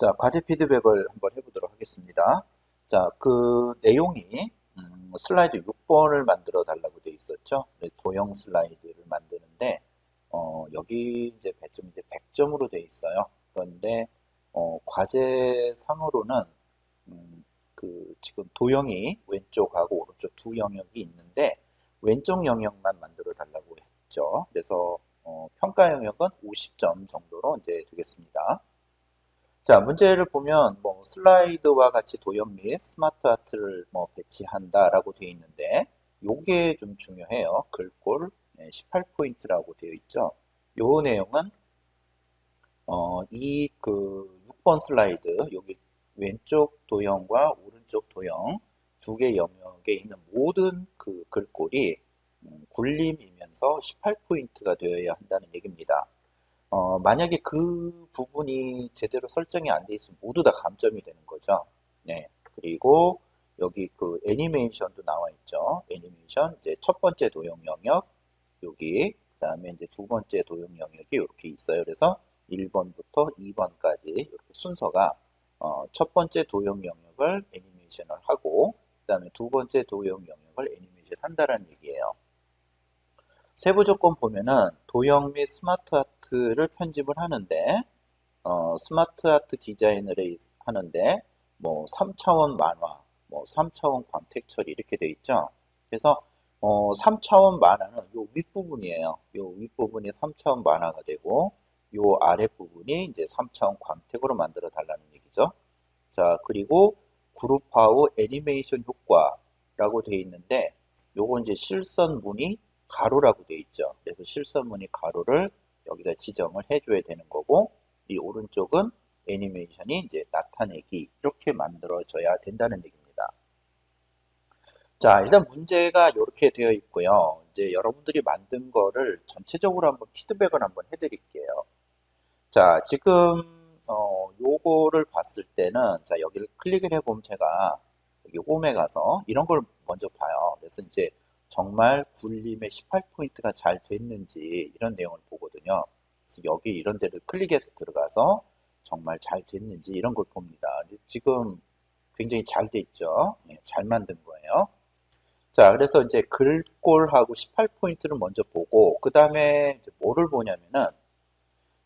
자, 과제 피드백을 한번 해보도록 하겠습니다. 자, 그 내용이 슬라이드 6번을 만들어 달라고 되어 있었죠. 네, 도형 슬라이드를 만드는데 여기 이제 배점이 이제 100점으로 되어 있어요. 그런데 과제 상으로는 지금 도형이 왼쪽하고 오른쪽 두 영역이 있는데 왼쪽 영역만 만들어 달라고 했죠. 그래서 평가 영역은 50점 정도로 이제 되겠습니다. 자, 문제를 보면 뭐 슬라이드와 같이 도형 및 스마트 아트를 뭐 배치한다라고 되어 있는데 요게 좀 중요해요. 글꼴 18포인트라고 되어 있죠. 요 내용은 이 그 6번 슬라이드 여기 왼쪽 도형과 오른쪽 도형 두 개 영역에 있는 모든 그 글꼴이 굴림이면서 18포인트가 되어야 한다는 얘기입니다. 만약에 그 부분이 제대로 설정이 안 돼 있으면 모두 다 감점이 되는 거죠. 네. 그리고 여기 그 애니메이션도 나와 있죠. 애니메이션, 이제 첫 번째 도형 영역, 여기, 그 다음에 이제 두 번째 도형 영역이 이렇게 있어요. 그래서 1번부터 2번까지 이렇게 순서가, 첫 번째 도형 영역을 애니메이션을 하고, 그 다음에 두 번째 도형 영역을 애니메이션 한다는 얘기예요. 세부 조건 보면은 도형 및 스마트 아트를 편집을 하는데 스마트 아트 디자인을 하는데 뭐 3차원 만화, 뭐 3차원 광택 처리 이렇게 돼 있죠. 그래서 3차원 만화는 요 윗부분이에요. 요 윗부분이 3차원 만화가 되고 요 아랫부분이 이제 3차원 광택으로 만들어 달라는 얘기죠. 자, 그리고 그룹화 후 애니메이션 효과라고 되어 있는데 요거 이제 실선무늬 가로라고 되어 있죠. 그래서 실선무늬 가로를 여기다 지정을 해줘야 되는 거고 이 오른쪽은 애니메이션이 이제 나타내기 이렇게 만들어져야 된다는 얘기입니다. 자, 일단 문제가 이렇게 되어 있고요. 이제 여러분들이 만든 거를 전체적으로 한번 피드백을 한번 해드릴게요. 자, 지금 요거를 봤을 때는 자, 여기를 클릭을 해보면 제가 여기 홈에 가서 이런 걸 먼저 봐요. 그래서 이제 정말 굴림의 18포인트가 잘 됐는지 이런 내용을 보거든요. 그래서 여기 이런 데를 클릭해서 들어가서 정말 잘 됐는지 이런 걸 봅니다. 지금 굉장히 잘 돼 있죠. 예, 잘 만든 거예요. 자, 그래서 이제 글꼴하고 18포인트를 먼저 보고 그 다음에 뭐를 보냐면은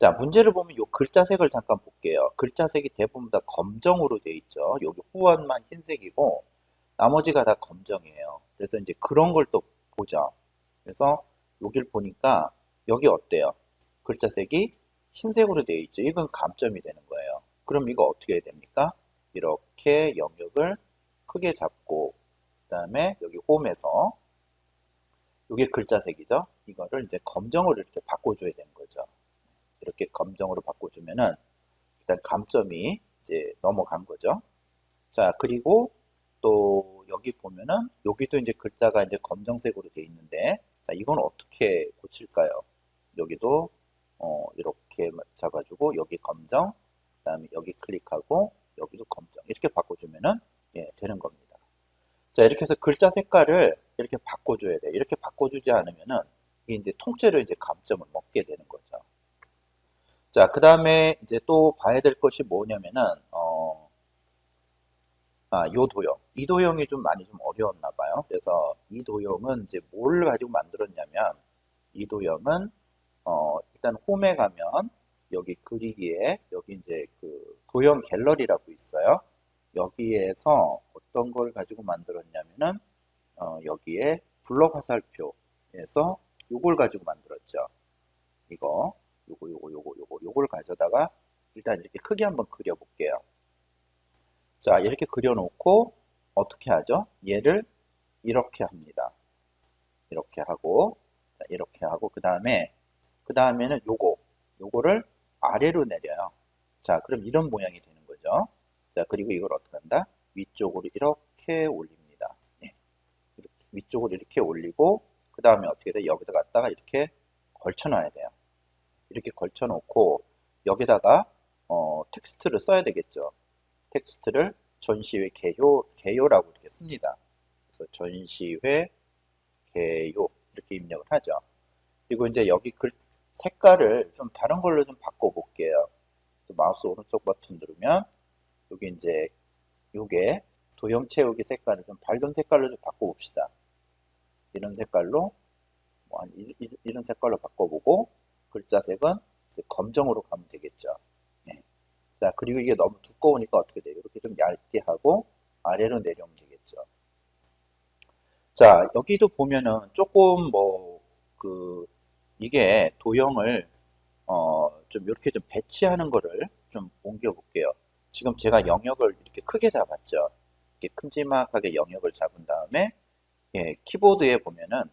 자, 문제를 보면 요 글자색을 잠깐 볼게요. 글자색이 대부분 다 검정으로 되어 있죠. 여기 후원만 흰색이고 나머지가 다 검정이에요. 그래서 이제 그런 걸 또 보죠. 그래서 여기를 보니까 여기 어때요? 글자색이 흰색으로 되어 있죠. 이건 감점이 되는 거예요. 그럼 이거 어떻게 해야 됩니까? 이렇게 영역을 크게 잡고 그다음에 여기 홈에서 이게 글자색이죠. 이거를 이제 검정으로 이렇게 바꿔줘야 되는 거죠. 이렇게 검정으로 바꿔주면은 일단 감점이 이제 넘어간 거죠. 자, 그리고 또 여기 보면은 여기도 이제 글자가 이제 검정색으로 되어 있는데 자, 이건 어떻게 고칠까요? 여기도 이렇게 잡아주고 여기 검정, 그다음에 여기 클릭하고 여기도 검정 이렇게 바꿔주면은 예, 되는 겁니다. 자, 이렇게 해서 글자 색깔을 이렇게 바꿔줘야 돼요. 이렇게 바꿔주지 않으면은 이게 이제 통째로 이제 감점을 먹게 되는 거죠. 자, 그 다음에 이제 또 봐야 될 것이 뭐냐면은, 요 도형. 이 도형이 좀 많이 좀 어려웠나 봐요. 그래서 이 도형은 이제 뭘 가지고 만들었냐면, 이 도형은, 일단 홈에 가면, 여기 그리기에, 여기 이제 그 도형 갤러리라고 있어요. 여기에서 어떤 걸 가지고 만들었냐면은, 여기에 블록 화살표에서 요걸 가지고 만들었죠. 이거. 요걸 가져다가 일단 이렇게 크게 한번 그려볼게요. 자, 이렇게 그려놓고 어떻게 하죠? 얘를 이렇게 합니다. 이렇게 하고, 자, 이렇게 하고, 그 다음에는 요거를 아래로 내려요. 자, 그럼 이런 모양이 되는 거죠. 자, 그리고 이걸 어떻게 한다? 위쪽으로 이렇게 올립니다. 예, 이렇게 위쪽으로 이렇게 올리고, 그 다음에 어떻게 돼? 여기다 갖다가 이렇게 걸쳐놔야 돼요. 이렇게 걸쳐놓고 여기다가 텍스트를 써야 되겠죠. 텍스트를 전시회 개요라고 이렇게 씁니다. 그래서 전시회 개요 이렇게 입력을 하죠. 그리고 이제 여기 글 색깔을 좀 다른 걸로 좀 바꿔볼게요. 그래서 마우스 오른쪽 버튼 누르면 여기 이제 요게 도형 채우기 색깔을 좀 밝은 색깔로 좀 바꿔봅시다. 이런 색깔로 이런 색깔로 바꿔보고 글자색은 검정으로 가면 되겠죠. 네. 자, 그리고 이게 너무 두꺼우니까 어떻게 돼요? 이렇게 좀 얇게 하고 아래로 내려오면 되겠죠. 자, 여기도 보면은 조금 이게 도형을 좀 이렇게 좀 배치하는 거를 좀 옮겨 볼게요. 지금 제가 영역을 이렇게 크게 잡았죠. 이렇게 큼지막하게 영역을 잡은 다음에 예, 키보드에 보면은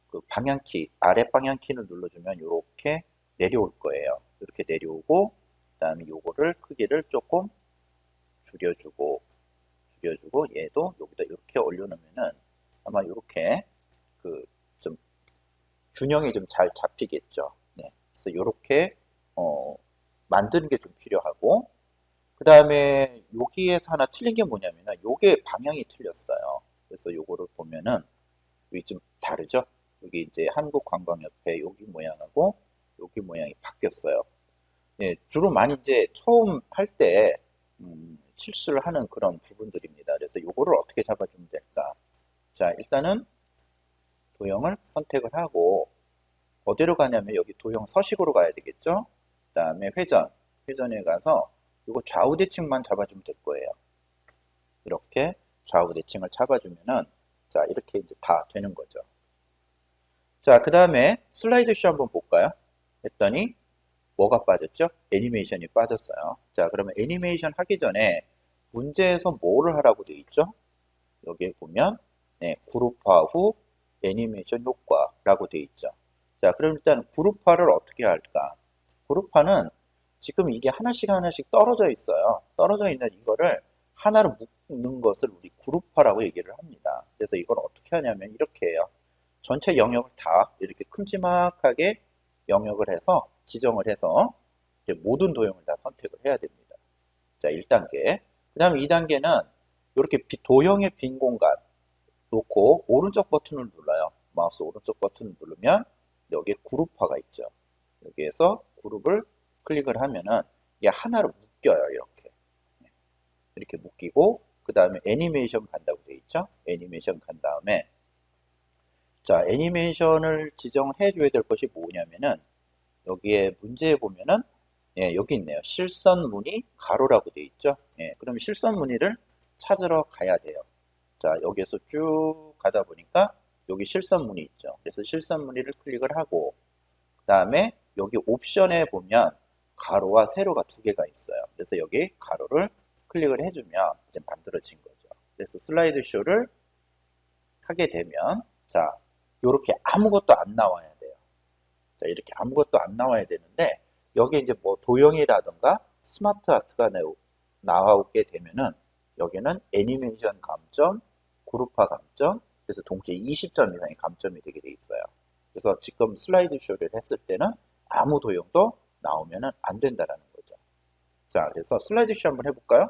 그 방향키, 아래 방향키를 눌러주면 이렇게 내려올 거예요. 이렇게 내려오고 그 다음에 요거를 크기를 조금 줄여주고 얘도 여기다 이렇게 올려놓으면은 아마 이렇게 그 좀 균형이 좀 잘 잡히겠죠. 네. 그래서 이렇게 만드는 게 좀 필요하고 그 다음에 여기에서 하나 틀린 게 뭐냐면은 요게 방향이 틀렸어요. 그래서 요거를 보면은 여기 좀 다르죠? 여기 이제 한국관광협회 여기 모양하고 여기 모양이 바뀌었어요. 예, 주로 많이 이제 처음 할 때 실수를 하는 그런 부분들입니다. 그래서 요거를 어떻게 잡아주면 될까? 자, 일단은 도형을 선택을 하고 어디로 가냐면 여기 도형 서식으로 가야 되겠죠? 그 다음에 회전에 가서 이거 좌우 대칭만 잡아주면 될 거예요. 이렇게 좌우 대칭을 잡아주면은 자, 이렇게 이제 다 되는 거죠. 자, 그 다음에 슬라이드 쇼 한번 볼까요? 했더니 뭐가 빠졌죠? 애니메이션이 빠졌어요. 자, 그러면 애니메이션 하기 전에 문제에서 뭐를 하라고 되어 있죠? 여기에 보면 네, 그룹화 후 애니메이션 효과라고 되어 있죠. 자, 그럼 일단 그룹화를 어떻게 할까? 그룹화는 지금 이게 하나씩 떨어져 있어요. 떨어져 있는 이거를 하나로 묶는 것을 우리 그룹화라고 얘기를 합니다. 그래서 이걸 어떻게 하냐면 이렇게 해요. 전체 영역을 다 이렇게 큼지막하게 영역을 해서 지정을 해서 이제 모든 도형을 다 선택을 해야 됩니다. 자, 1단계. 그 다음 2단계는 이렇게 도형의 빈 공간 놓고 오른쪽 버튼을 눌러요. 마우스 오른쪽 버튼을 누르면 여기에 그룹화가 있죠. 여기에서 그룹을 클릭을 하면은 이게 하나로 묶여요. 이렇게 묶이고 그 다음에 애니메이션 간다고 되어 있죠. 애니메이션 간 다음에 자, 애니메이션을 지정해 줘야 될 것이 뭐냐면은 여기에 문제에 보면은 예, 여기 있네요. 실선 무늬 가로라고 되어 있죠. 예, 그럼 실선 무늬를 찾으러 가야 돼요. 자, 여기에서 쭉 가다 보니까 여기 실선 무늬 있죠. 그래서 실선 무늬를 클릭을 하고 그 다음에 여기 옵션에 보면 가로와 세로가 두 개가 있어요. 그래서 여기 가로를 클릭을 해주면 이제 만들어진 거죠. 그래서 슬라이드 쇼를 하게 되면 자, 이렇게 아무것도 안 나와야 돼요. 자, 이렇게 아무것도 안 나와야 되는데 여기 이제 뭐 도형이라든가 스마트 아트가 나오게 되면은 여기는 애니메이션 감점, 그룹화 감점, 그래서 동시에 20점 이상의 감점이 되게 돼 있어요. 그래서 지금 슬라이드 쇼를 했을 때는 아무 도형도 나오면은 안 된다라는 거죠. 자, 그래서 슬라이드 쇼 한번 해볼까요?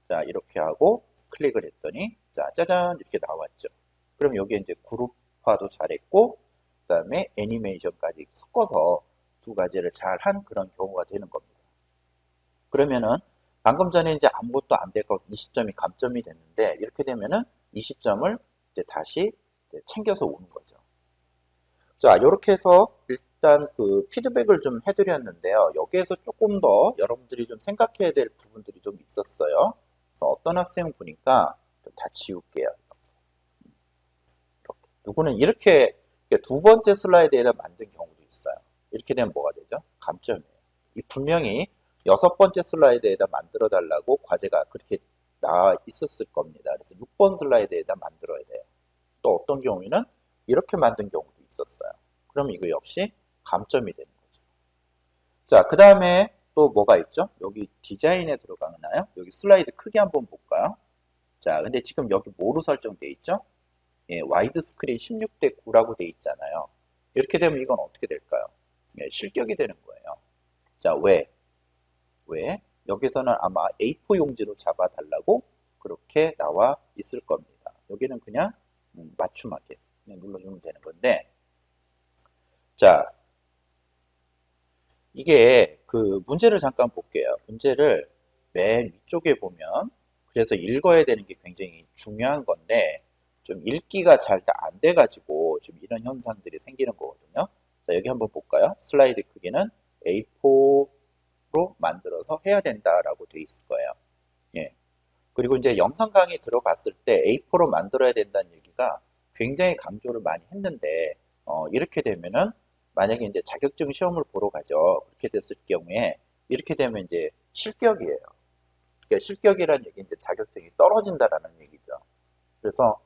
자, 이렇게 하고 클릭을 했더니 자, 짜잔 이렇게 나왔죠. 그럼 여기에 이제 그룹화도 잘했고 그 다음에 애니메이션까지 섞어서 두 가지를 잘 한 그런 경우가 되는 겁니다. 그러면은 방금 전에 이제 아무것도 안 되고 20점이 감점이 됐는데 이렇게 되면은 20점을 이제 다시 이제 챙겨서 오는 거죠. 자, 이렇게 해서 일단 그 피드백을 좀 해드렸는데요. 여기에서 조금 더 여러분들이 좀 생각해야 될 부분들이 좀 있었어요. 그래서 어떤 학생 보니까 다 지울게요. 이렇게. 누구는 이렇게 두 번째 슬라이드에다 만든 경우도 있어요. 이렇게 되면 뭐가 되죠? 감점이에요. 이 분명히 6번째 슬라이드에다 만들어 달라고 과제가 그렇게 나와 있었을 겁니다. 그래서 6번 슬라이드에다 만들어야 돼요. 또 어떤 경우에는 이렇게 만든 경우도 있었어요. 그럼 이거 역시 감점이 되는 거죠. 자, 그 다음에 또 뭐가 있죠? 여기 디자인에 들어가나요? 여기 슬라이드 크기 한번 볼까요? 자, 근데 지금 여기 뭐로 설정되어 있죠? 예, 와이드 스크린 16대 9라고 되어 있잖아요. 이렇게 되면 이건 어떻게 될까요? 예, 실격이 되는 거예요. 자, 왜? 여기서는 아마 A4 용지로 잡아달라고 그렇게 나와 있을 겁니다. 여기는 그냥 맞춤하게 그냥 눌러주면 되는 건데 자, 이게 그 문제를 잠깐 볼게요. 문제를 맨 위쪽에 보면 그래서 읽어야 되는 게 굉장히 중요한 건데 좀 읽기가 잘 안 돼가지고 좀 이런 현상들이 생기는 거거든요. 자, 여기 한번 볼까요? 슬라이드 크기는 A4로 만들어서 해야 된다라고 되어 있을 거예요. 예. 그리고 이제 영상 강의 들어갔을 때 A4로 만들어야 된다는 얘기가 굉장히 강조를 많이 했는데 이렇게 되면은 만약에 이제 자격증 시험을 보러 가죠. 그렇게 됐을 경우에 이렇게 되면 이제 실격이에요. 그러니까 실격이라는 얘기 이제 자격증이 떨어진다라는 얘기죠. 그래서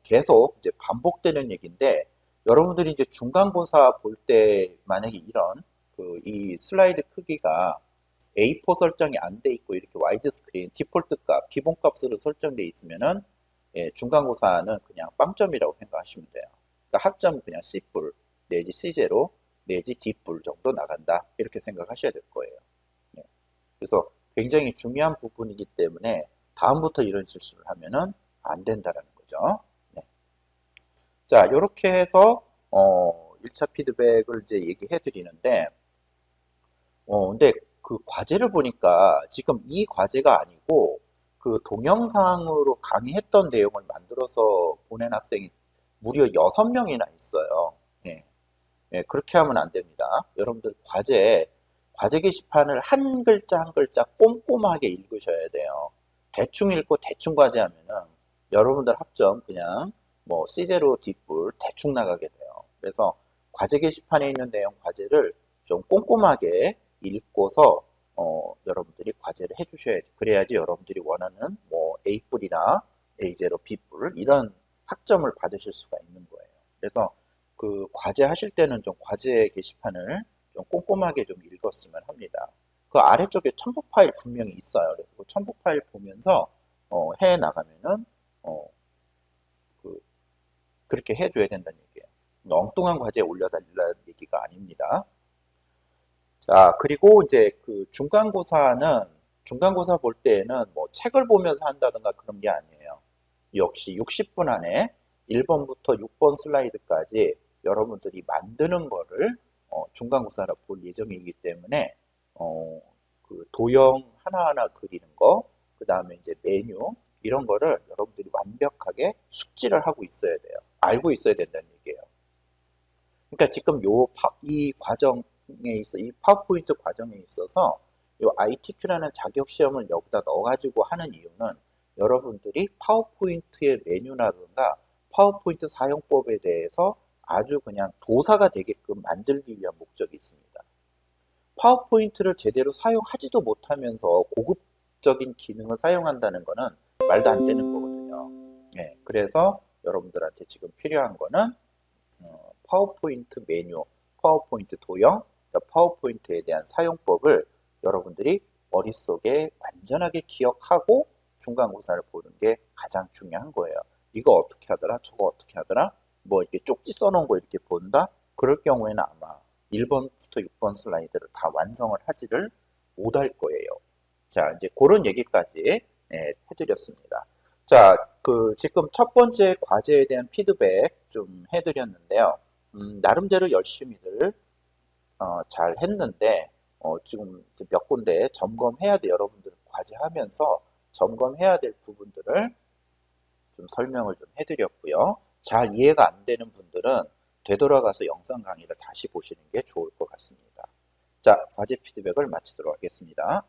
계속 이제 반복되는 얘기인데 여러분들이 이제 중간고사 볼 때 만약에 이런 이 슬라이드 크기가 A4 설정이 안 돼 있고 이렇게 와이드 스크린 디폴트 값, 기본 값으로 설정돼 있으면은 예, 중간고사는 그냥 빵점이라고 생각하시면 돼요. 그러니까 학점은 그냥 C뿔 내지 C0 내지 D뿔 정도 나간다 이렇게 생각하셔야 될 거예요. 예. 그래서 굉장히 중요한 부분이기 때문에 다음부터 이런 실수를 하면은 안 된다라는 거죠. 네. 자, 이렇게 해서 1차 피드백을 이제 얘기해 드리는데 근데 그 과제를 보니까 지금 이 과제가 아니고 그 동영상으로 강의했던 내용을 만들어서 보낸 학생이 무려 6명이나 있어요. 예. 예, 그렇게 하면 안 됩니다. 여러분들 과제 게시판을 한 글자 한 글자 꼼꼼하게 읽으셔야 돼요. 대충 읽고 대충 과제하면은 여러분들 학점 그냥 뭐 C0 D뿔 대충 나가게 돼요. 그래서 과제 게시판에 있는 내용 과제를 좀 꼼꼼하게 읽고서 여러분들이 과제를 해주셔야 돼요. 그래야지 여러분들이 원하는 뭐 A뿔이나 A0, B뿔 이런 학점을 받으실 수가 있는 거예요. 그래서 그 과제 하실 때는 좀 과제 게시판을 좀 꼼꼼하게 좀 읽었으면 합니다. 그 아래쪽에 첨부 파일 분명히 있어요. 그래서 그 첨부 파일 보면서 해 나가면은 어, 그렇게 해줘야 된다는 얘기예요. 엉뚱한 과제에 올려달라는 얘기가 아닙니다. 자, 그리고 이제 그 중간고사 볼 때에는 뭐 책을 보면서 한다든가 그런 게 아니에요. 역시 60분 안에 1번부터 6번 슬라이드까지 여러분들이 만드는 거를 중간고사로 볼 예정이기 때문에 그 도형 하나하나 그리는 거, 그 다음에 이제 메뉴 이런 거를 여러분들이 완벽하게 숙지를 하고 있어야 돼요. 알고 있어야 된다는 얘기예요. 그러니까 지금 이 과정에 이 파워포인트 과정에 있어서 이 ITQ라는 자격 시험을 여기다 넣어가지고 하는 이유는 여러분들이 파워포인트의 메뉴라든가 파워포인트 사용법에 대해서 아주 그냥 도사가 되게끔 만들기 위한 목적이 있습니다. 파워포인트를 제대로 사용하지도 못하면서 고급적인 기능을 사용한다는 거는 말도 안 되는 거거든요. 네, 그래서 여러분들한테 지금 필요한 거는 파워포인트 메뉴, 파워포인트 도형, 파워포인트에 대한 사용법을 여러분들이 머릿속에 완전하게 기억하고 중간고사를 보는 게 가장 중요한 거예요. 이거 어떻게 하더라? 저거 어떻게 하더라? 뭐 이렇게 쪽지 써놓은 거 이렇게 본다? 그럴 경우에는 아마 1번부터 6번 슬라이드를 다 완성을 하지를 못할 거예요. 자, 이제 그런 얘기까지 해드렸습니다. 자, 지금 첫 번째 과제에 대한 피드백 좀 해드렸는데요. 나름대로 열심히들 잘 했는데 지금 몇 군데 점검해야 돼. 여러분들 과제하면서 점검해야 될 부분들을 좀 설명을 좀 해드렸고요. 잘 이해가 안 되는 분들은 되돌아가서 영상 강의를 다시 보시는 게 좋을 것 같습니다. 자, 과제 피드백을 마치도록 하겠습니다.